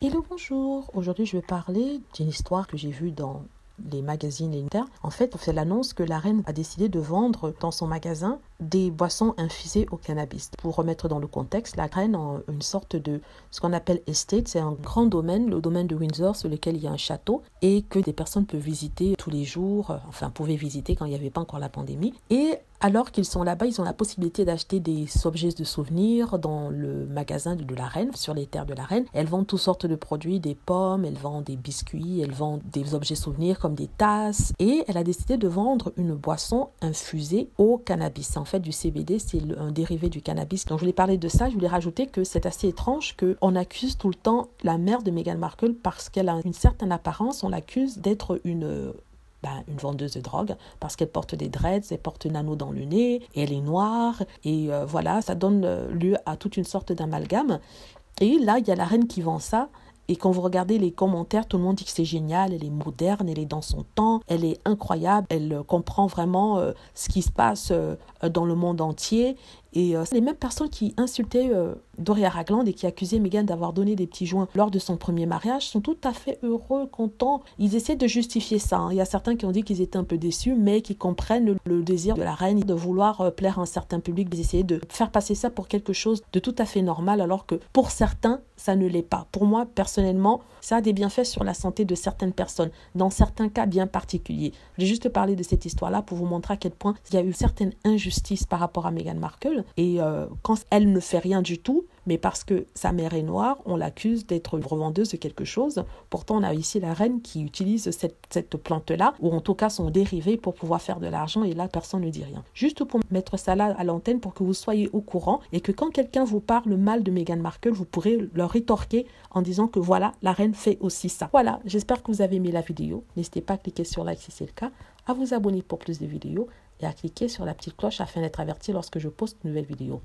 Hello, bonjour. Aujourd'hui, je vais parler d'une histoire que j'ai vue dans les magazines et Inter. En fait, on fait l'annonce que la reine a décidé de vendre dans son magasin des boissons infusées au cannabis. Pour remettre dans le contexte, la reine a une sorte de ce qu'on appelle estate. C'est un grand domaine, le domaine de Windsor, sur lequel il y a un château et que des personnes peuvent visiter tous les jours, pouvaient visiter quand il n'y avait pas encore la pandémie. Et alors qu'ils sont là-bas, ils ont la possibilité d'acheter des objets de souvenirs dans le magasin de la reine, sur les terres de la reine. Elle vend toutes sortes de produits, des pommes, elle vend des biscuits, elle vend des objets souvenirs comme des tasses. Et elle a décidé de vendre une boisson infusée au cannabis. En fait, du CBD, c'est un dérivé du cannabis. Donc, je voulais parler de ça. Je voulais rajouter que c'est assez étrange qu'on accuse tout le temps la mère de Meghan Markle parce qu'elle a une certaine apparence. On l'accuse d'être une vendeuse de drogue parce qu'elle porte des dreads, elle porte un anneau dans le nez, et elle est noire et voilà, ça donne lieu à toute une sorte d'amalgame. Et là, il y a la reine qui vend ça. Et quand vous regardez les commentaires, tout le monde dit que c'est génial, elle est moderne, elle est dans son temps, elle est incroyable, elle comprend vraiment ce qui se passe dans le monde entier. Et les mêmes personnes qui insultaient Doria Ragland et qui accusaient Meghan d'avoir donné des petits joints lors de son premier mariage sont tout à fait heureux, contents. Ils essaient de justifier ça. Il y a certains qui ont dit qu'ils étaient un peu déçus, mais qui comprennent le désir de la reine de vouloir plaire à un certain public, d'essayer de faire passer ça pour quelque chose de tout à fait normal, alors que pour certains, ça ne l'est pas. Pour moi, personnellement, ça a des bienfaits sur la santé de certaines personnes, dans certains cas bien particuliers. Je vais juste parler de cette histoire-là pour vous montrer à quel point il y a eu certaines injustices par rapport à Meghan Markle. Et quand elle ne fait rien du tout, mais parce que sa mère est noire, on l'accuse d'être revendeuse de quelque chose. Pourtant, on a ici la reine qui utilise cette plante-là, ou en tout cas son dérivé, pour pouvoir faire de l'argent, et là, personne ne dit rien. Juste pour mettre ça là à l'antenne, pour que vous soyez au courant, et que quand quelqu'un vous parle mal de Meghan Markle, vous pourrez leur rétorquer en disant que voilà, la reine fait aussi ça. Voilà, j'espère que vous avez aimé la vidéo. N'hésitez pas à cliquer sur like si c'est le cas, à vous abonner pour plus de vidéos, et à cliquer sur la petite cloche afin d'être averti lorsque je poste une nouvelle vidéo.